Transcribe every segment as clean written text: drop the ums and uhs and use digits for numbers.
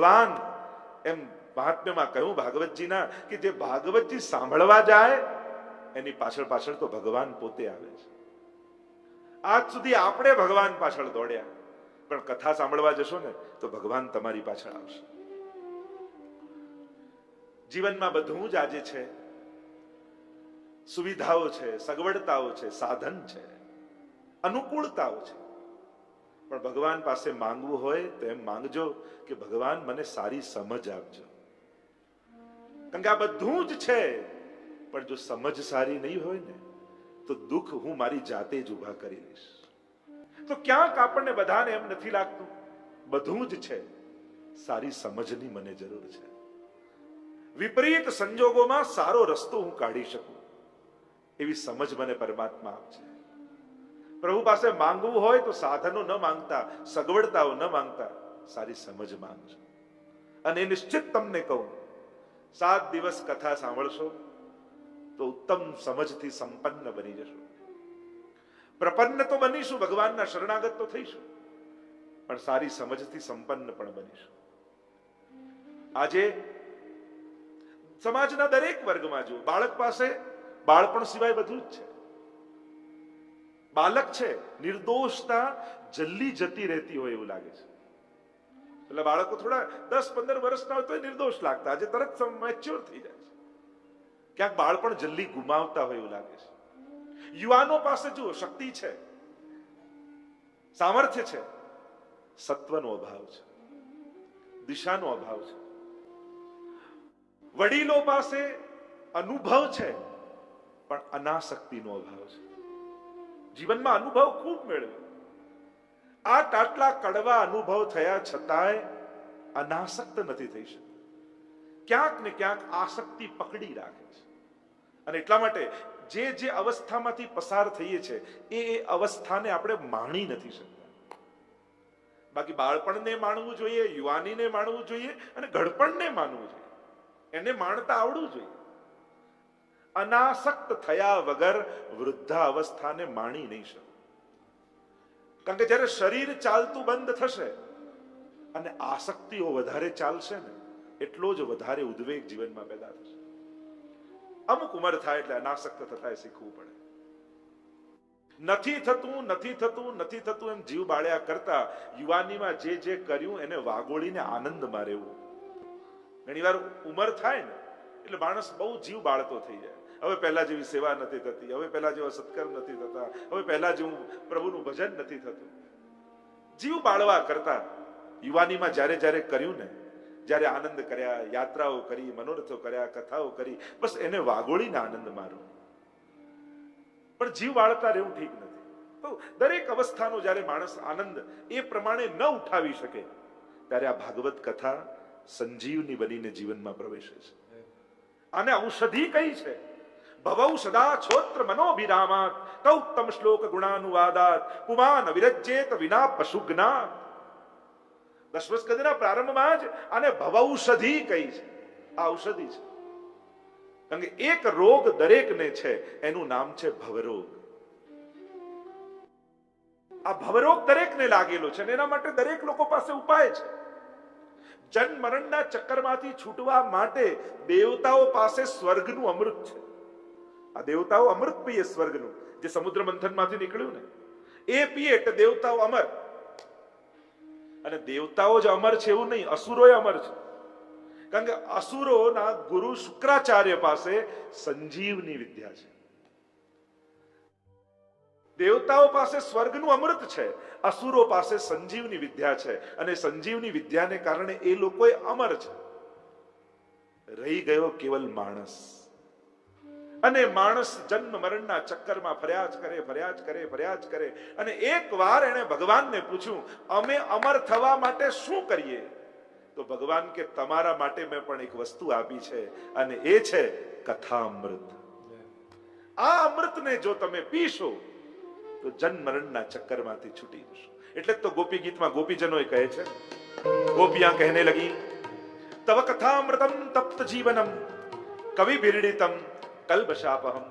ભગવાન એમ મહાત્મ્યમાં કહ્યું ભાગવતજીના કે જે ભાગવતજી સાંભળવા જાય એની પાછળ પાછળ તો ભગવાન પોતે આવે છે. આજ સુધી આપણે ભગવાન પાછળ દોડ્યા, પણ કથા સાંભળવા જશો ને તો ભગવાન તમારી પાછળ આવશે. જીવનમાં બધું જ આજે છે, સુવિધાઓ છે, સગવડતાઓ છે, સાધન છે, અનુકૂળતાઓ છે, પણ ભગવાન પાસે માંગવું હોય તો એમ માંગજો કે ભગવાન મને સારી સમજ આપજો. કારણ કે આ બધું જ છે, પણ જો સમજ સારી નહીં હોય ને તો દુઃખ હું મારી જાતે જ ઉભા કરી લઈશ. તો ક્યાંક આપણને બધાને એમ નથી લાગતું બધું જ છે, સારી સમજની મને જરૂર છે. વિપરીત સંજોગોમાં સારો રસ્તો હું કાઢી શકું એવી સમજ મને પરમાત્મા આપશે. પ્રભુ પાસે માંગવું હોય તો સાધનો ન માંગતા, સગવડતાઓ ન માંગતા, સારી સમજ માંગજો. અને નિશ્ચિત તમને કહું, 7 દિવસ કથા સાંભળશો તો ઉત્તમ સમજથી સંપન્ન બની જશો. પ્રપન્ન તો બનીશું, ભગવાનના શરણાગત તો થઈશું, પણ સારી સમજથી સંપન્ન પણ બનીશું. આજે સમાજના દરેક વર્ગમાં જુઓ, બાળક પાસે બાળપણ સિવાય બધું જ છે. બાળક છે, નિર્દોષતા જલ્દી જતી રહેતી હોય એવું લાગે છે. એટલે બાળકો થોડા 10-15 વર્ષના હોય તો નિર્દોષ લાગતા, આજે તરત મેચ્યોર થઈ જાય છે. ક્યાંક બાળપણ જલ્દી ગુમાવતા હોય એવું લાગે છે. યુવાનો પાસે જુઓ, શક્તિ છે, સામર્થ્ય છે, સત્વનો અભાવ છે, દિશાનો અભાવ છે. વડીલો પાસે અનુભવ છે, પણ અનાસક્તિનો અભાવ છે. જીવનમાં અનુભવ ખૂબ મેળવ્યો, આટલા કડવા અનુભવ થયા છતાંય અનાસક્ત નથી થઈ શકતા. ક્યાંક ને ક્યાંક આસક્તિ પકડી રાખે છે. અને એટલા માટે જે અવસ્થામાંથી પસાર થઈએ છે એ અવસ્થાને આપણે માણી નથી શકતા. બાકી બાળપણને માણવું જોઈએ, યુવાનીને માણવું જોઈએ, અને ઘડપણને માનવું જોઈએ. એને માણતા આવડવું જોઈએ. અનાસક્ત થયા વગર વૃદ્ધા અવસ્થાને માણી નહીં શકો. કારણ કે જ્યારે શરીર ચાલતું બંધ થશે અને આસક્તિઓ વધારે ચાલશે ને, એટલો જ વધારે ઉદ્વેગ જીવનમાં પેદા થશે. અમુક ઉંમર થાય એટલે અનાસક્ત થતા શીખવું પડે. નથી થતું એમ જીવ બાળ્યા કરતા યુવાનીમાં જે કર્યું એને વાગોળીને આનંદમાં રહેવું. ઘણી વાર ઉંમર થાય ને એટલે માણસ બહુ જીવ બાળતો થઈ જાય. હવે પહેલા જેવી સેવા નથી થતી, હવે પહેલા જેવા સત્કર્મ નથી થતા, હવે પહેલા જેવું પ્રભુનું ભજન નથી થતું. જીવ બાળવા કરતા યુવાનીમાં જ્યારે કર્યું ને, જ્યારે આનંદ કર્યા, યાત્રાઓ કરી, મનોરથો કર્યા, કથાઓ કરી, બસ એને વાગોળીને આનંદ મારો. પણ જીવ બાળતા રહેવું ઠીક નથી. તો દરેક અવસ્થાનો જ્યારે માણસ આનંદ એ પ્રમાણે ન ઉઠાવી શકે ત્યારે આ ભાગવત કથા સંજીવની બનીને જીવનમાં પ્રવેશે છે. આને ઔષધિ કઈ છે. ભવૌ સદા છોત્ર મનોભિરામાત કૌત્તમ શ્લોક ગુણાનુવાદાત પુમાન વિરજ્યેત વિના પશુજ્ઞાત. દશમ સ્કંદના પ્રારંભમાં જ આને ભવૌષધિ કહી છે. આ ઔષધિ છે. કારણ કે એક રોગ દરેકને છે, એનું નામ છે ભવરોગ. આ ભવરોગ દરેકને લાગેલો છે અને એના માટે દરેક લોકો પાસે ઉપાય છે. જન્મ મરણના ચક્કરમાંથી છૂટવા માટે દેવતાઓ પાસે સ્વર્ગનું અમૃત છે. આ દેવતાઓ અમૃત પીએ સ્વર્ગનું, જે સમુદ્ર મંથનમાંથી નીકળ્યું ને એ પીએ એટલે દેવતાઓ અમર. અને દેવતાઓ જ અમર છે એવું નહીં, અસુરોય અમર છે. કારણ કે અસુરોના ગુરુ શુક્રાચાર્ય પાસે સંજીવની વિદ્યા છે. દેવતાઓ પાસે સ્વર્ગનું અમૃત છે, અસુરો પાસે સંજીવની વિદ્યા છે. અને સંજીવની વિદ્યાને કારણે એ લોકો અમર છે. રહી ગયો કેવલ માણસ. અને માણસ જન્મ મરણના ચક્કરમાં ફર્યા જ કરે. અને એકવાર એણે ભગવાનને પૂછ્યું, અમે અમર થવા માટે શું કરીએ? તો ભગવાન કે તમારા માટે મેં પણ એક વસ્તુ આપી છે, અને એ છે કથા અમૃત. આ અમૃતને જો તમે પીશો તો જન્મ મરણના ચક્કરમાંથી છૂટી જશો. એટલે તો ગોપી ગીતમાં ગોપીજનોએ કહે છે, ગોપિયાં કહેને લગી તવ કથામૃતમ તપ્ત જીવનમ કવિ બિરડિતમ कल्बशापहम.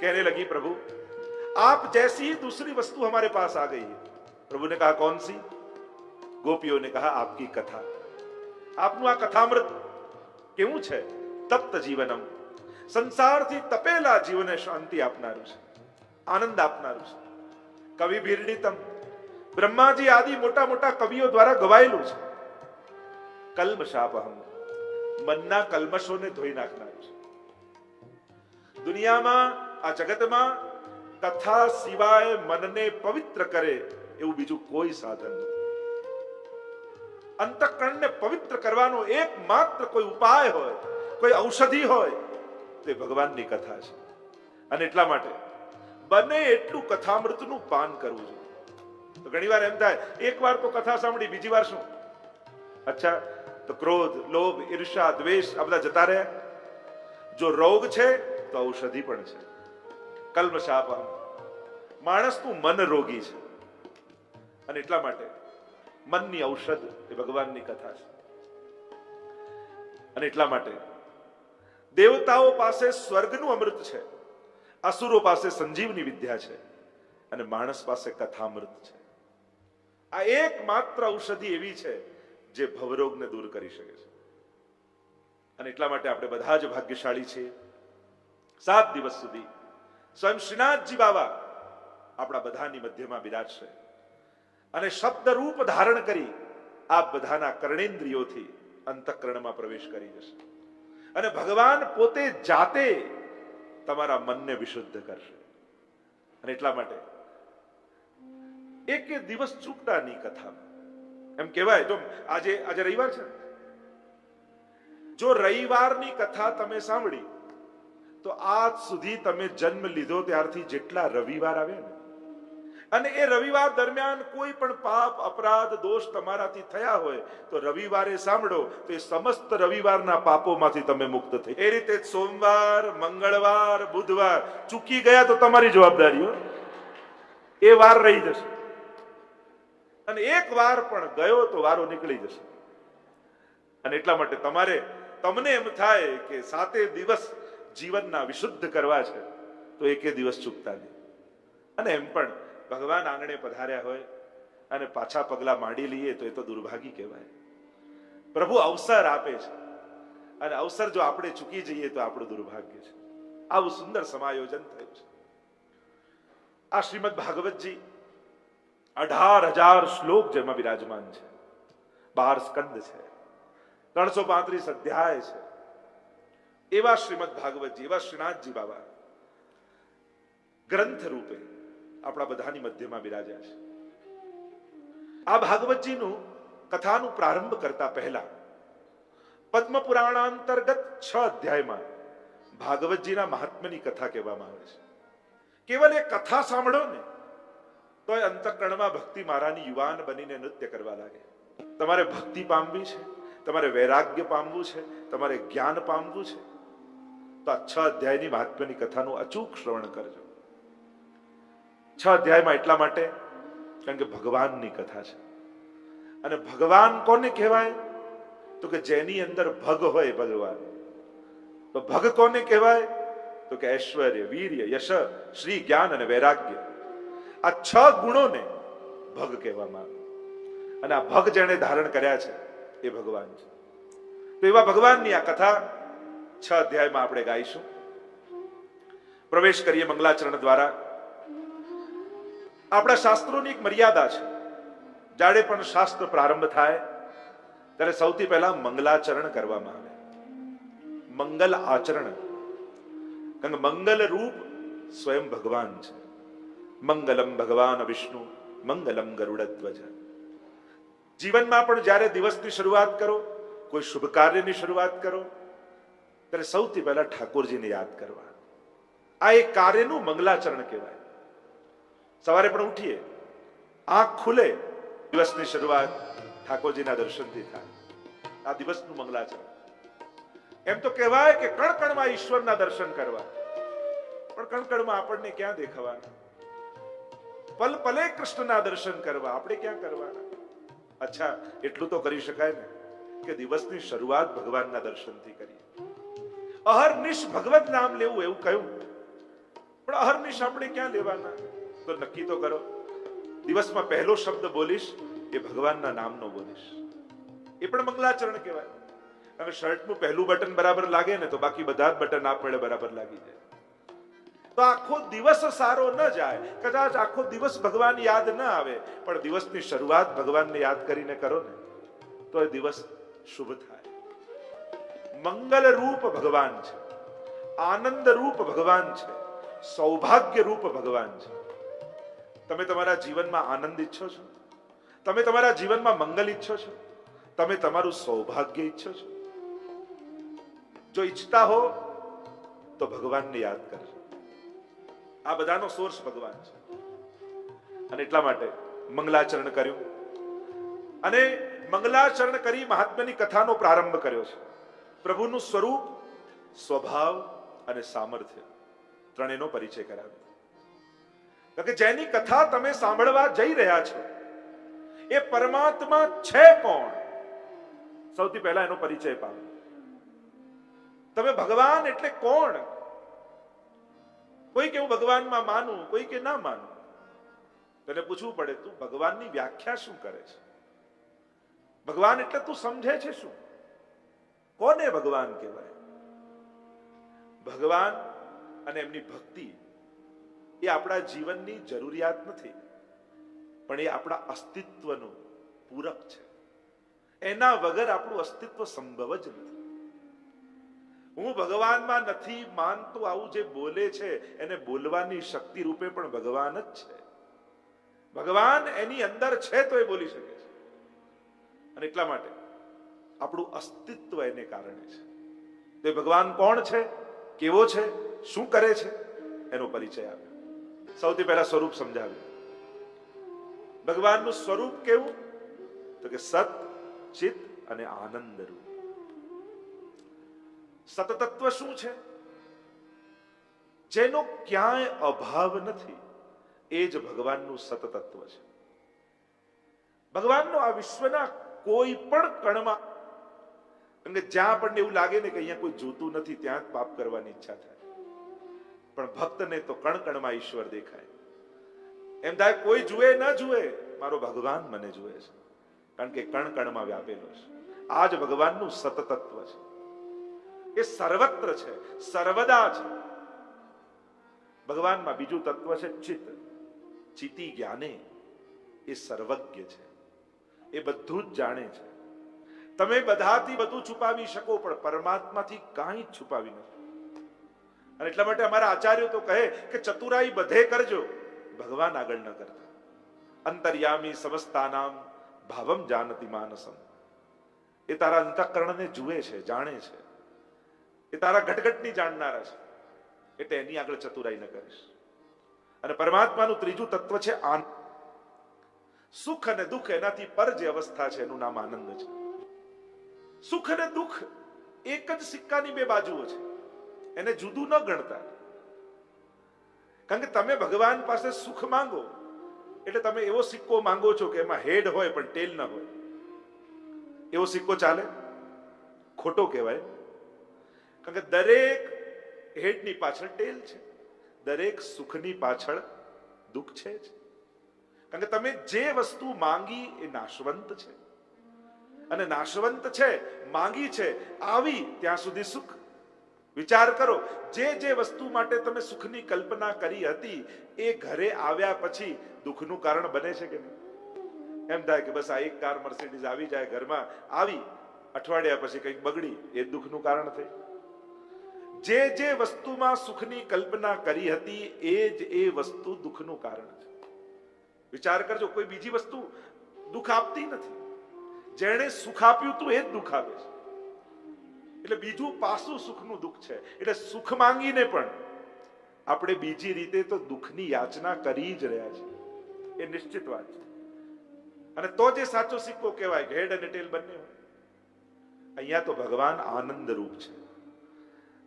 कहने लगी प्रभु आप जैसी ही दूसरी वस्तु हमारे पास आ गई है. प्रभु ने कहा कौन सी? ગોપીઓને કહા આપકી કથા, આપનું આ કથામૃત કેવું છે? તપ્ત જીવનમ, સંસારથી તપેલા જીવને શાંતિ આપનારું છે, આનંદ આપનારું છે. કવિ ભીરડિતમ, બ્રહ્માજી આદિ મોટા મોટા કવિઓ દ્વારા ગવાયેલું છે. કલ્મશાપહમ, મનના કલ્મશોને ધોઈ નાખનારું છે. દુનિયામાં, આ જગતમાં કથા સિવાય મનને પવિત્ર કરે એવું બીજું કોઈ સાધન નથી. અંતઃકરણને પવિત્ર કરવાનો એકમાત્ર કોઈ ઉપાય હોય, કોઈ ઔષધિ હોય, તે ભગવાનની કથા છે. અને એટલા માટે બને એટલું કથામૃતનું પાન કરવું જોઈએ. તો ઘણી વાર એમ થાય, એક વાર તો કથા સાંભળી, બીજી વાર શું? અચ્છા, તો ક્રોધ, લોભ, ઈર્ષા, દ્વેષ આ બધા જતા રહ્યા. જો રોગ છે તો ઔષધિ પણ છે. કલ્મશાપહમ, માણસનું મન રોગી છે. અને એટલા માટે મનની ઔષધ એ ભગવાનની કથા છે. અને એટલા માટે દેવતાઓ પાસે સ્વર્ગનું અમૃત છે, અસુરો પાસે સંજીવની વિદ્યા છે, અને માણસ પાસે કથામૃત છે. આ એકમાત્ર ઔષધિ એવી છે જે ભવરોગને દૂર કરી શકે છે. અને એટલા માટે આપણે બધા જ ભાગ્યશાળી છીએ. 7 દિવસ સુધી સ્વયં શ્રીનાથજી બાબા આપણા બધાની મધ્યમાં બિરાજશે અને શબ્દ રૂપ ધારણ કરી આપ બધાના કર્ણેન્દ્રિયોથી અંતઃકરણમાં પ્રવેશ કરી જશે. અને ભગવાન પોતે જાતે તમારા મનને વિશુદ્ધ કરશે. અને એટલા માટે એક દિવસ ચૂકતા નહીં કથામાં. એમ કહેવાય, જો આજે રવિવાર છે, જો રવિવારની કથા તમે સાંભળી તો આજ સુધી તમે જન્મ લીધો ત્યારથી જેટલા રવિવાર આવ્યા ને, અને એ રવિવાર દરમિયાન કોઈ પણ પાપ, અપરાધ, દોષ તમારાથી થયા હોય તો રવિવારે સાંભળો તો એ સમસ્ત રવિવારના પાપોમાંથી તમે મુક્ત થઈ. એ રીતે સોમવાર, મંગળવાર, બુધવાર ચૂકી ગયા તો તમારી જવાબદારી, એ વાર રહી જશે. અને એક વાર પણ ગયો તો વારો નીકળી જશે. અને એટલા માટે તમને એમ થાય કે 7 દિવસ જીવનના વિશુદ્ધ કરવા છે તો એકે દિવસ ચૂકતા નહીં. અને એમ પણ ભગવાન આંગણે પધાર્યા હોય અને પાછા પગલા માંડી લઈએ તો એ તો દુર્ભાગી કહેવાય. પ્રભુ અવસર આપે છે અને અવસર જો આપણે ચૂકી જઈએ તો આપણું દુર્ભાગ્ય છે. આવું સુંદર સમાયોજન થયું છે. આ શ્રીમદ ભાગવતજી 18,000 શ્લોક જેમાં બિરાજમાન છે, 12 સ્કંદ છે, 335 અધ્યાય છે. એવા શ્રીમદ ભાગવતજી, એવા શ્રીનાથજી બાબા ગ્રંથ રૂપે આપણા બધાની મધ્યમાં બિરાજ્યા છે. આ ભાગવતજીનું કથાનું પ્રારંભ કરતા પહેલા પદ્મ પુરાણાંતર્ગત 6 અધ્યાયમાં ભાગવતજીના મહાત્મ્યની કથા કહેવામાં આવે છે. કેવલ એ કથા સાંભળો ને તો એ અંતઃકરણમાં ભક્તિ મારાની યુવાન બનીને નૃત્ય કરવા લાગે. તમારે ભક્તિ પામવી છે, તમારે વૈરાગ્ય પામવું છે, તમારે જ્ઞાન પામવું છે તો આ 6 અધ્યાયની મહાત્મ્યની કથાનું અચૂક શ્રવણ કરજો. 6 અધ્યાયમાં એટલા માટે કારણ કે ભગવાનની કથા છે. અને ભગવાન કોને કહેવાય? તો કે જેની અંદર ભગ હોય ભગવાન. તો ભગ કોને કહેવાય? તો કે ઐશ્વર્ય, વીર્ય, યશ, શ્રી, જ્ઞાન અને વૈરાગ્ય. આ 6 ગુણોને ભગ કહેવામાં આવે. અને આ ભગ જેણે ધારણ કર્યા છે એ ભગવાન છે. તો એવા ભગવાનની આ કથા 6 અધ્યાયમાં આપણે ગાઈશું. પ્રવેશ કરીએ મંગલાચરણ દ્વારા. આપણા શાસ્ત્રોની એક મર્યાદા છે. જ્યારે પણ શાસ્ત્ર પ્રારંભ થાય ત્યારે સૌથી પહેલા મંગલાચરણ કરવામાં આવે. મંગલ આચરણ. કારણ કે મંગલ રૂપ સ્વયં ભગવાન છે. મંગલમ ભગવાન વિષ્ણુ મંગલમ ગરુડધ્વજ. જીવનમાં પણ જ્યારે દિવસની શરૂઆત કરો, કોઈ શુભ કાર્યની શરૂઆત કરો ત્યારે સૌથી પહેલા ઠાકોરજીને યાદ કરવા. આ એક કાર્યનું મંગલાચરણ કહેવાય. સવારે પણ ઉઠીએ, આંખ ખુલે, દિવસની શરૂઆત ઠાકોરજીના દર્શનથી થાય. આ દિવસનું મંગલાચરણ. એમ તો કહેવાય કે કણકણમાં ઈશ્વરના દર્શન કરવા, પણ કણકણમાં આપણને ક્યાં દેખાવાના? પલ પલે કૃષ્ણના દર્શન કરવા આપણે ક્યાં કરવાના? અચ્છા, એટલું તો કરી શકાય ને કે દિવસની શરૂઆત ભગવાનના દર્શનથી કરીએ. અહર્નિશ ભગવત નામ લેવું એવું કહ્યું, પણ અહર્નિશ આપણે ક્યાં લેવાના? તો નક્કી તો કરો. દિવસમાં પહેલો શબ્દ બોલીશ એ ભગવાનના નામનો બોલીશ. એ પણ મંગલાચરણ કહેવાય. કારણ કે શર્ટનું પહેલું બટન બરાબર લાગે ને તો બાકી બધા જ બટન આપમેળે બરાબર લાગી જાય. તો આખો દિવસ સારો ન જાય, કદાચ આખો દિવસ ભગવાન યાદ ન આવે, પણ દિવસની શરૂઆત ભગવાનને યાદ કરીને કરો ને તો એ દિવસ શુભ થાય. મંગલ રૂપ ભગવાન છે, આનંદ રૂપ ભગવાન છે, સૌભાગ્ય રૂપ ભગવાન છે. તમે તમારા જીવનમાં આનંદ ઈચ્છો છો? તમે તમારા જીવનમાં મંગલ ઈચ્છો છો? તમે તમારું સૌભાગ્ય ઈચ્છો છો? જો ઈચ્છતા હો તો ભગવાનને યાદ કરજો. આ બધાનો સોર્સ ભગવાન છે. અને એટલા માટે મંગલાચરણ કર્યું અને મંગલાચરણ કરી મહાત્માની કથાનો પ્રારંભ કર્યો છે. પ્રભુનું સ્વરૂપ, સ્વભાવ અને સામર્થ્ય ત્રણેયનો પરિચય કરાવ્યો. કારણ કે જેની કથા તમે સાંભળવા જઈ રહ્યા છો એ પરમાત્મા છે કોણ? સૌથી પહેલા એનો પરિચય પાડો. તમે ભગવાન એટલે કોણ? કોઈ કે હું ભગવાનમાં માનું, કોઈ કે ના માનું. તને પૂછવું પડે, તું ભગવાનની વ્યાખ્યા શું કરે છે? ભગવાન એટલે તું સમજે છે શું? કોને ભગવાન કહેવાય? ભગવાન અને એમની ભક્તિ એ આપણા જીવનની જરૂરિયાત નથી, પણ એ આપણા અસ્તિત્વનું પૂરક છે. એના વગર આપણું અસ્તિત્વ સંભવ જ નથી. હું ભગવાનમાં નથી માનતો આવું જે બોલે છે એને બોલવાની શક્તિ રૂપે પણ ભગવાન જ છે. ભગવાન એની અંદર છે તો એ બોલી શકે છે. અને એટલા માટે આપણું અસ્તિત્વ એને કારણે છે. તો ભગવાન કોણ છે, કેવો છે, શું કરે છે, એનો પરિચય આપ્યો. સૌથી પહેલા સ્વરૂપ સમજાવ્યું. ભગવાનનું સ્વરૂપ કેવું? તો કે સત, ચિત અને આનંદ રૂપ. સતતત્વ શું છે? જેનો ક્યાંય અભાવ નથી, એ જ ભગવાનનું સતતત્વ છે. ભગવાનનો આ વિશ્વના કોઈ પણ કણમાં, કારણ કે જ્યાં આપણને એવું લાગે ને કે અહીંયા કોઈ જોતું નથી ત્યાં જ પાપ કરવાની ઈચ્છા થાય, પણ ભક્તને તો કણ કણમાં ઈશ્વર દેખાય. એમ થાય કોઈ જુએ ન જુએ, મારો ભગવાન મને જુએ છે, કારણ કે કણ કણમાં વ્યાપેલો છે. આ જ ભગવાનનું સતતત્વ છે. એ સર્વત્ર છે, સર્વદા છે. ભગવાનમાં બીજું તત્વ છે ચિત્ત. ચિતિ જ્ઞાને, એ સર્વજ્ઞ છે, એ બધું જ જાણે છે. તમે બધાથી બધું છુપાવી શકો, પણ પરમાત્માથી કાંઈ જ છુપાવી નથી. અને એટલા માટે અમારા આચાર્યો તો કહે કે ચતુરાઈ બધે કરજો, ભગવાન આગળ ન કરતા. અંતર્યામી સમસ્તાનામ ભાવમ જાનતિ માનસમ. એ તારા અંતઃકરણને જુએ છે, જાણે છે. એ તારા ઘટઘટની જાણનારા છે, એટલે એની આગળ ચતુરાઈ ન કરીશ. અને પરમાત્માનું ત્રીજું તત્વ છે આનંદ. સુખ અને દુઃખ એનાથી પર જે અવસ્થા છે એનું નામ આનંદ છે. સુખ અને દુઃખ એક જ સિક્કાની બે બાજુઓ છે, એને જુદું ન ગણતા. કારણ કે તમે ભગવાન પાસે સુખ માંગો એટલે તમે એવો સિક્કો માંગો છો કે એમાં હેડ હોય પણ ટેલ ન હોય. એવો સિક્કો ચાલે? ખોટો કહેવાય. કારણ કે દરેક હેડની પાછળ ટેલ છે, દરેક સુખની પાછળ દુઃખ છે જ. કારણ કે તમે જે વસ્તુ માંગી એ નાશવંત છે, અને નાશવંત છે, માંગી છે, આવી ત્યાં સુધી સુખ. વિચાર કરો, જે વસ્તુ માટે તમે સુખની કલ્પના કરી હતી એ ઘરે આવ્યા પછી દુઃખનું કારણ બને છે કે નહીં? એમ થાય કે બસ આ એક કાર મર્સિડીઝ આવી જાય ઘરમાં, આવી અઠવાડિયા પછી કંઈક બગડી, એ દુઃખનું કારણ થઈ. જે વસ્તુમાં સુખની કલ્પના કરી હતી એ જ એ વસ્તુ દુઃખનું કારણ છે. વિચાર કરજો, કોઈ બીજી વસ્તુ દુઃખ આપતી નથી. જેણે સુખ આપ્યું તું એ જ દુઃખ આપે છે. એટલે બીજું પાસું સુખનું દુઃખ છે. એટલે સુખ માંગીને પણ આપણે બીજી રીતે તો દુઃખની યાચના કરી જ રહ્યા છીએ, એ નિશ્ચિત વાત છે. અને તો જે સાચો સિક્કો કહેવાય, હેડ અને ટેલ બંને હોય. અહીંયા તો ભગવાન આનંદ રૂપ છે.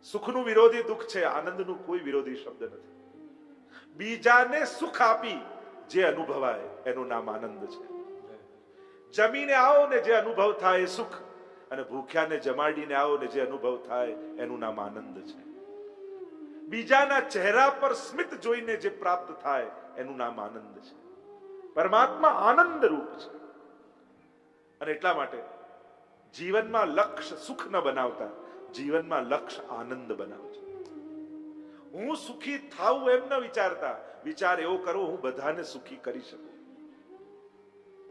સુખનું વિરોધી દુઃખ છે, આનંદનું કોઈ વિરોધી શબ્દ નથી. બીજાને સુખ આપી જે અનુભવાય એનું નામ આનંદ છે. જમીને આવો ને જે અનુભવ થાય એ સુખ, અને ભૂખ્યાને જમાડીને આવો ને જે અનુભવ થાય એનું નામ આનંદ છે. બીજાના ચહેરા પર સ્મિત જોઈને જે પ્રાપ્ત થાય એનું નામ આનંદ છે. પરમાત્મા આનંદ રૂપ છે. અને એટલા માટે જીવનમાં લક્ષ્ય સુખ ન બનાવતા, જીવનમાં લક્ષ્ય આનંદ બનાવજો. હું સુખી થાઉં એમ ન વિચારતા, વિચાર એવો કરો હું બધાને સુખી કરી શકું.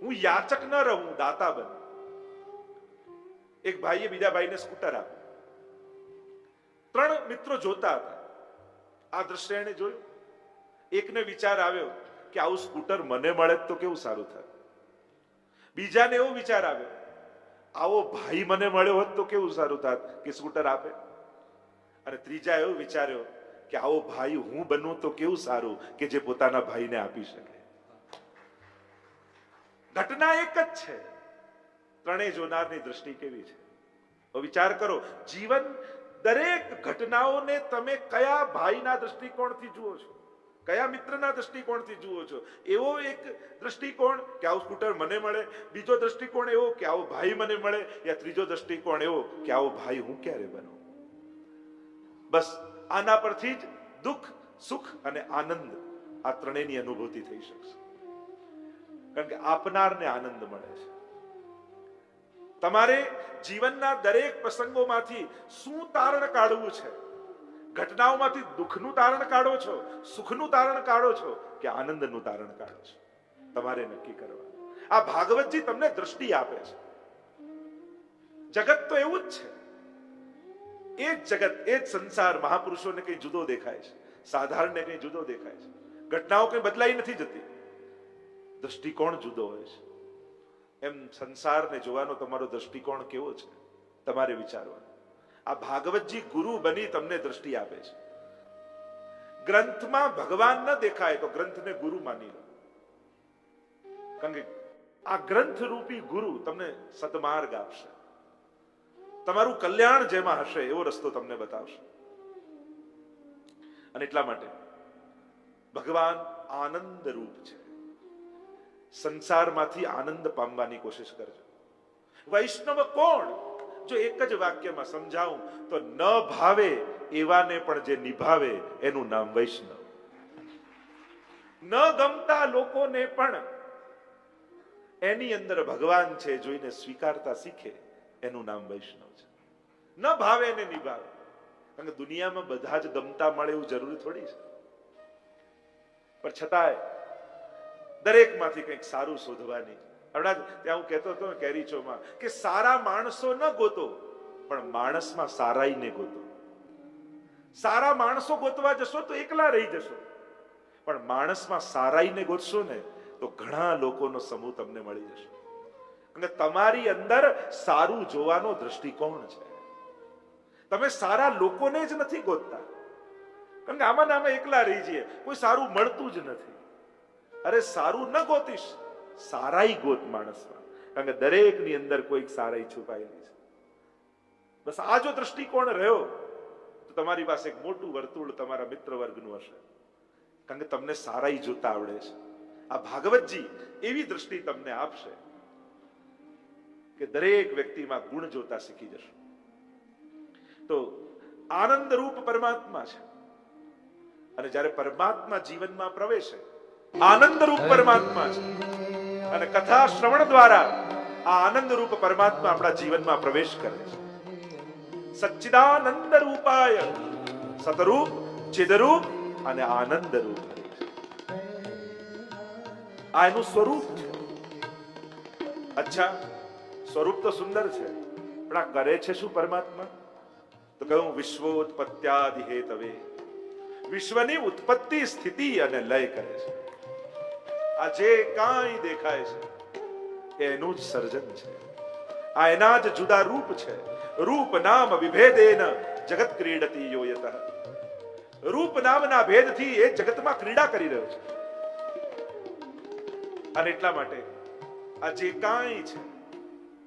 હું યાચક ન રહું, દાતા બન. એક ભાઈએ બીજા ભાઈને સ્કૂટર આપ્યું. 3 મિત્રો જોતા હતા. આ દ્રશ્ય એને જોયું. એકને વિચાર આવ્યો કે આવું સ્કૂટર મને મળે તો કેવું સારું થાય. બીજાને એવો વિચાર આવ્યો, આવો ભાઈ મને મળ્યો હોત તો કેવું સારું થાત કે સ્કૂટર આપે. અને ત્રીજા એવો વિચાર્યો કે આવો ભાઈ હું બનું તો કેવું સારું કે જે પોતાના ભાઈને આપી શકે. ઘટના એક જ છે, ત્રણેય જોનારની દ્રષ્ટિ કેવી છે. વિચાર કરો, જીવન દરેક ઘટનાઓને તમે કયા ભાઈના દ્રષ્ટિકોણથી જુઓ છો, કયા મિત્રના દ્રષ્ટિકોણથી જુઓ છો. એવો એક દ્રષ્ટિકોણ કે આવું સ્કૂટર મને મળે, બીજો દ્રષ્ટિકોણ એવો કે આવો ભાઈ મને મળે, યા ત્રીજો દ્રષ્ટિકોણ એવો કે આવો ભાઈ હું ક્યારે બનું. બસ આના પરથી જ દુઃખ, સુખ અને આનંદ આ ત્રણેયની અનુભૂતિ થઈ શકશે. કારણ કે આપનારને આનંદ મળે છે. તમારે જીવનના દરેક પ્રસંગોમાંથી શું તારણ કાઢવું છે? ઘટનાઓમાંથી દુઃખનું તારણ કાઢો છો, સુખનું તારણ કાઢો છો કે આનંદનું તારણ કાઢો છો? તમારે નક્કી કરવાનું. આ ભાગવતજી તમને દ્રષ્ટિ આપે છે. જગત તો એવું જ છે. એ જ જગત, એ જ સંસાર મહાપુરુષોને કઈ જુદો દેખાય છે, સાધારણને કઈ જુદો દેખાય છે. ઘટનાઓ કઈ બદલાઈ નથી જતી, દ્રષ્ટિકોણ જુદો હોય છે. એમ સંસારને જોવાનો તમારો દ્રષ્ટિકોણ કેવો છે તમારે વિચારવાનું. આ ભાગવતજી ગુરુ બની તમને દ્રષ્ટિ આપે છે. ગ્રંથમાં ભગવાન ન દેખાય તો ગ્રંથને ગુરુ માની લો. કારણ કે આ ગ્રંથ રૂપી ગુરુ તમને સદમાર્ગ આપશે. તમારું કલ્યાણ જેમાં હશે એવો રસ્તો તમને બતાવશે. અને એટલા માટે ભગવાન આનંદ રૂપ છે. સંસારમાંથી આનંદ પામવાની કોશિશ કરજો. વૈષ્ણવ કોણ? જો એક જ વાક્યમાં સમજાવું તો ન ભાવે એવાને પણ જે નિભાવે એનું નામ વૈષ્ણવ. ન ગમતા લોકોને પણ એની અંદર ભગવાન છે જોઈને સ્વીકારતા શીખે એનું નામ વૈષ્ણવ છે. ન ભાવે ને નિભાવે. કારણ કે દુનિયામાં બધા જ ગમતા મળે એવું જરૂરી થોડી છે. પણ છતાંય દરેકમાંથી કંઈક સારું શોધવાની. હમણાં ત્યાં હું કહેતો હતો કેરીચોમાં કે સારા માણસો ન ગોતો, પણ માણસમાં સારાઈને ગોતો. સારા માણસો ગોતવા જશો તો એકલા રહી જશો, પણ માણસમાં સારાઈને ગોતશો ને તો ઘણા લોકોનો સમૂહ તમને મળી જશે. અને તમારી અંદર સારું જોવાનો દ્રષ્ટિકોણ છે. તમે સારા લોકોને જ નથી ગોતતા, કારણ કે આમાં ને આમાં એકલા રહી જઈએ, કોઈ સારું મળતું જ નથી. અરે સારું ન ગોતીશ, સારાઈ ગોત માણસમાં, કારણ કે દરેકની અંદર કોઈક સારાઈ છુપાયેલી છે. બસ આ જો દ્રષ્ટિકોણ રહ્યો તો તમારી પાસે એક મોટું વર્તુળ તમારા મિત્ર વર્ગનું હશે, કારણ કે તમને સારાઈ જોતા આવડે છે. આ ભાગવતજી એવી દ્રષ્ટિ તમને આપશે કે દરેક વ્યક્તિમાં ગુણ જોતા શીખી જશો. તો આનંદ રૂપ પરમાત્મા છે, અને જ્યારે પરમાત્મા જીવનમાં પ્રવેશે, આનંદ રૂપ પરમાત્મા છે, અને કથા શ્રવણ દ્વારા આ આનંદ રૂપ પરમાત્મા આપણા જીવનમાં પ્રવેશ કરે છે. સચ્ચિદાનંદ રૂપાય સતરૂપ ચિદરૂપ અને આનંદ રૂપ, આ એનું સ્વરૂપ છે. અચ્છા, સ્વરૂપ તો સુંદર છે, પણ આ કરે છે શું પરમાત્મા? તો કહ્યું વિશ્વોત્પત્યાદિ હેતવે, વિશ્વની ઉત્પત્તિ, સ્થિતિ અને લય કરે છે. આ જે કાંઈ દેખાય છે એનું જ સર્જન છે. આ એના જ જુદા રૂપ છે. રૂપ નામ વિભેદેન જગત ક્રીડતી યોયતઃ. રૂપ નામના ભેદથી એ જગતમાં ક્રીડા કરી રહ્યો છે. અને એટલા માટે આ જે કાંઈ છે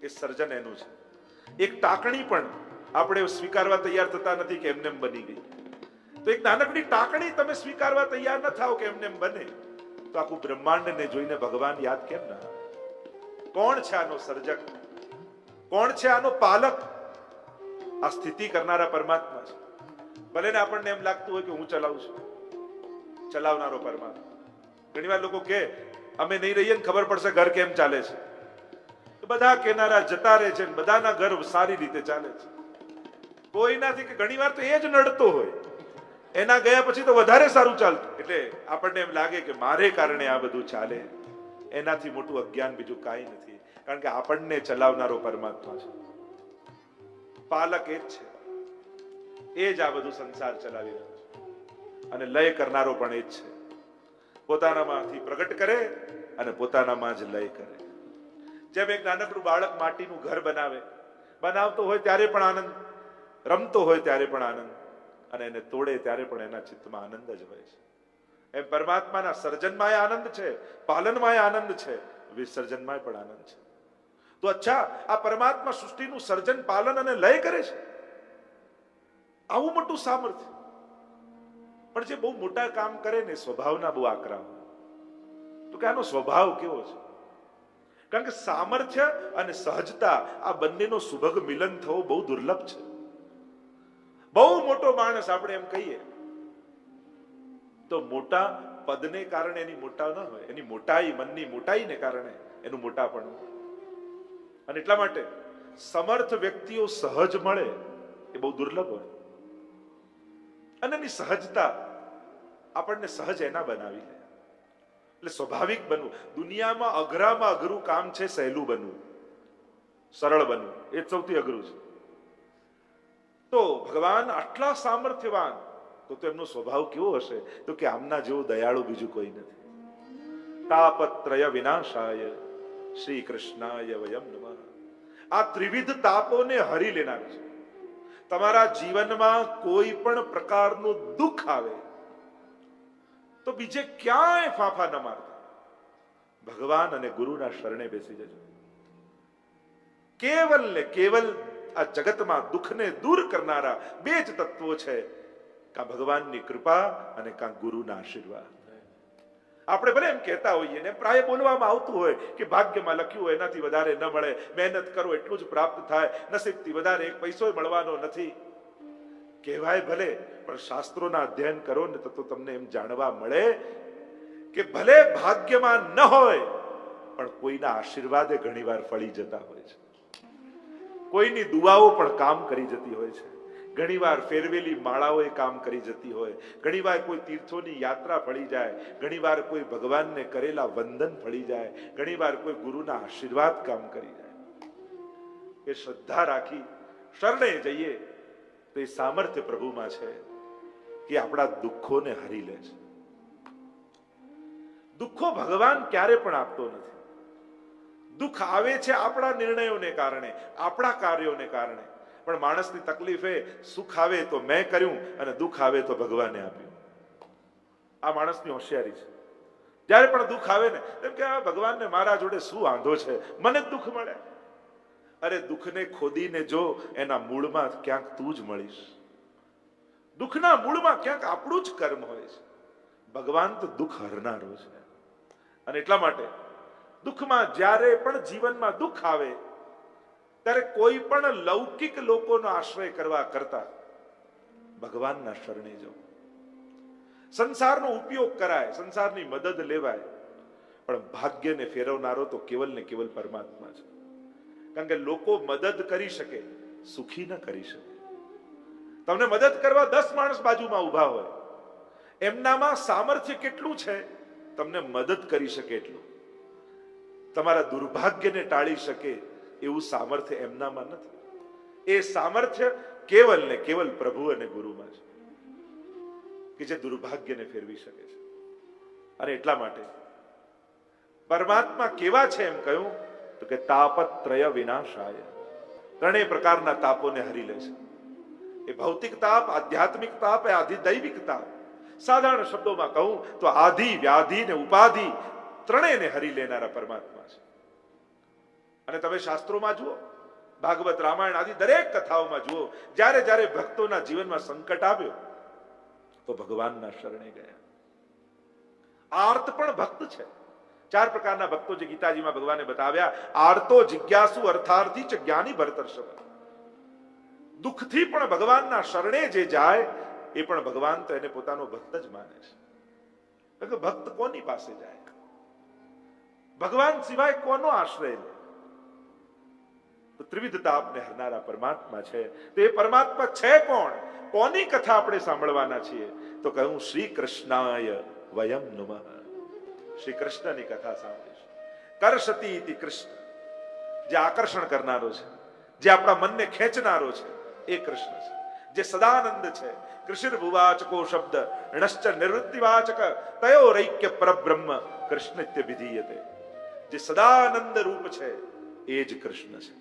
એ સર્જન એનું છે. એક ટાંકણી પણ આપણે સ્વીકારવા તૈયાર થતા નથી કે એમને બની ગઈ. તો એક નાનકડી ટાંકણી તમે સ્વીકારવા તૈયાર ન થાઓ કે એમને બને, તો આખું બ્રહ્માંડને જોઈને ભગવાન યાદ કેમ ના આવે? કોણ છે આનો સર્જક? કોણ છે આનો પાલક? આ સ્થિતિ કરનારા પરમાત્મા છે. ભલે ને આપણને એમ લાગતું હોય કે હું ચલાવું છું, ચલાવનારો પરમાત્મા. ઘણી વાર લોકો કહે અમે નહીં રહીએ ને ખબર પડશે ઘર કેમ ચાલે છે. તો બધા કેનારા જતા રહે છે, બધાના ઘર સારી રીતે ચાલે છે. કોઈનાથી કે ઘણીવાર તો એ જ નડતો હોય, એના ગયા પછી તો વધારે સારું ચાલતું. એટલે આપણને એમ લાગે કે મારે કારણે આ બધું ચાલે. એનાથી મોટું અજ્ઞાન બીજું કાંઈ નથી. કારણ કે આપણને ચલાવનારો પરમાત્મા છે, પાલક એ જ છે. એ જ આ બધું સંસાર ચલાવી રહ્યો છે, અને લય કરનારો પણ એ જ છે. પોતાનામાંથી પ્રગટ કરે અને પોતાનામાં જ લય કરે. જેમ એક નાનકડું બાળક માટીનું ઘર બનાવતો હોય ત્યારે પણ આનંદ, રમતો હોય ત્યારે પણ આનંદ, અને એને તોડે ત્યારે પણ એના ચિત્તમાં આનંદ જ હોય છે. એમ પરમાત્માના સર્જનમાં આનંદ છે, પાલનમાં આનંદ છે, વિસર્જનમાં પણ આનંદ છે. તો અચ્છા, આ પરમાત્મા સૃષ્ટિનું સર્જન, પાલન અને લય કરે છે. આવું મોટું સામર્થ્ય. પણ જે બહુ મોટા કામ કરે ને સ્વભાવના બહુ આકરા હોય. તો કે આનો સ્વભાવ કેવો છે? કારણ કે સામર્થ્ય અને સહજતા આ બંનેનો સુભગ મિલન થવો બહુ દુર્લભ છે. બહુ મોટો માણસ આપણે એમ કહીએ તો મોટા પદને કારણે એની મોટા ન હોય, એની મોટાઈ, મનની મોટાઈને કારણે એનું મોટાપણું. અને એટલા માટે સમર્થ વ્યક્તિઓ સહજ મળે એ બહુ દુર્લભ હોય. અને એની સહજતા આપણને સહજ એના બનાવી લે. એટલે સ્વાભાવિક બનવું. દુનિયામાં અઘરામાં અઘરું કામ છે સહેલું બનવું, સરળ બનવું. એ જ સૌથી અઘરું છે. તો ભગવાન આટલા સામર્થ્યવાન, તો એમનો સ્વભાવ કેવો હશે? તો કે આમના જેવો દયાળુ બીજું કોઈ નથી. તાપત્રય વિનાશાય શ્રી કૃષ્ણાય વયમ નમઃ. આ ત્રિવિધ તાપોને હરી લેનાર છે. તમારા જીવનમાં કોઈ પણ પ્રકારનું દુઃખ આવે તો બીજે ક્યાંય ફાંફા ન મારતા, ભગવાન અને ગુરુના શરણે બેસી જજો. કેવલ ને કેવલ આ જગતમાં દુઃખને દૂર કરનારા બે જ તત્વો છે, કાં ભગવાનની કૃપા અને કાં ગુરુના આશીર્વાદ. આપણે ભલે એમ કહેતા હોઈએ ને, પ્રાય બોલવામાં આવતું હોય કે ભાગ્યમાં લખ્યું હોય એનાથી વધારે ન મળે, મહેનત કરો એટલું જ પ્રાપ્ત થાય, નસીબથી વધારે એક પૈસો મળવાનો નથી. કહેવાય ભલે, પણ શાસ્ત્રોના અધ્યયન કરો ને તો તમને એમ જાણવા મળે કે ભલે ભાગ્યમાં ન હોય પણ કોઈના આશીર્વાદે ઘણીવાર ફળી જતા હોય છે. કોઈની દુઆઓ પણ કામ કરી જતી હોય છે. ઘણીવાર ફેરવેલી માળાઓ કામ કરી જતી હોય, ઘણીવાર કોઈ તીર્થોની યાત્રા ફળી જાય, ઘણીવાર કોઈ ભગવાનને કરેલા વંદન ફળી જાય, ઘણીવાર કોઈ ગુરુના આશીર્વાદ કામ કરી જાય. એ શ્રદ્ધા રાખી શરણે જઈએ તો એ સામર્થ્ય પ્રભુમાં છે કે આપણા દુઃખોને હરી લે છે. દુઃખો ભગવાન ક્યારે પણ આપતો નથી. દુઃખ આવે છે આપણા નિર્ણયોને કારણે, આપણા કાર્યોને કારણે. પણ માણસની તકલીફ એ, સુખ આવે તો મેં કર્યું અને દુઃખ આવે તો ભગવાને આપ્યું. આ માણસની હોશિયારી છે. જ્યારે પણ દુઃખ આવે ને એમ કે ભગવાનને મારા જોડે શું વાંધો છે, મને જ દુઃખ મળે. અરે દુઃખને ખોદીને જો, એના મૂળમાં ક્યાંક તું જ મળીશ. દુઃખના મૂળમાં ક્યાંક આપણું જ કર્મ હોય છે. ભગવાન તો દુઃખ હરનારો છે. અને એટલા માટે દુઃખમાં, જ્યારે પણ જીવનમાં દુઃખ આવે ત્યારે કોઈ પણ લૌકિક લોકોનો આશ્રય કરવા કરતા ભગવાનના શરણે જાઓ. સંસારનો ઉપયોગ કરાય, સંસારની મદદ લેવાય, પણ ભાગ્યને ફેરવનારો તો કેવલ ને કેવલ પરમાત્મા છે. કારણ કે લોકો મદદ કરી શકે, સુખી ન કરી શકે. તમને મદદ કરવા 10 માણસ બાજુમાં ઉભા હોય, એમનામાં સામર્થ્ય કેટલું છે તમને મદદ કરી શકે એટલું. તમારા દુર્ભાગ્યને ટાળી શકે એવું સામર્થ્ય એમનામાં નથી. એ સામર્થ્ય કેવલ ને કેવલ પ્રભુ અને ગુરુમાં છે કે જે દુર્ભાગ્યને ફેરવી શકે છે. અને એટલા માટે પરમાત્મા કેવા છે એમ કહ્યું તો કે તાપત્રય વિનાશાય. ત્રણેય પ્રકારના તાપોને હરી લે છે. એ ભૌતિક તાપ, આધ્યાત્મિક તાપ, એ આધિદૈવિક તાપ. સાધારણ શબ્દોમાં કહું તો આધિ, વ્યાધિ ને ઉપાધિ ત્રણેયને હરી લેનારા પરમાત્મા છે. અને તમે શાસ્ત્રોમાં જુઓ, ભાગવત, રામાયણ આદિ દરેક કથાઓમાં જુઓ, જ્યારે જ્યારે ભક્તોના જીવનમાં સંકટ આવ્યો તો ભગવાનના શરણે ગયા. આર્ત પણ ભક્ત છે. 4 પ્રકારના ભક્તો જે ગીતાજીમાં ભગવાને બતાવ્યા. આર્તો, જિજ્ઞાસુ, અર્થાર્થી ચ જ્ઞાની ભરતર્ષભ. દુઃખથી પણ ભગવાનના શરણે જે જાય એ પણ ભગવાન તો એને પોતાનો ભક્ત જ માને છે. ભક્ત કોની પાસે જાય? ભગવાન સિવાય કોનો આશ્રય લે? તો ત્રિવિધ તાપને હરનારા પરમાત્મા છે. તો એ પરમાત્મા છે કોણ? કોની કથા આપણે સાંભળવાના છીએ? તો કહ્યું શ્રી કૃષ્ણાય વયમ નમઃ. શ્રી કૃષ્ણની કથા સાંભળીશું. કરશતી ઇતિ કૃષ્ણ, જે આકર્ષણ કરનારો છે, જે આપણા મનને ખેંચનારો છે, એ કૃષ્ણ છે. જે સદાનંદ છે. કૃષ્ણ ભુવાચકો શબ્દ ણશ્ચ નિવૃત્તિવાચક તયો રૈક્ય પરબ્રહ્મ કૃષ્ણત્ય વિધીયતે. જે સદાનંદ રૂપ છે એ જ કૃષ્ણ છે.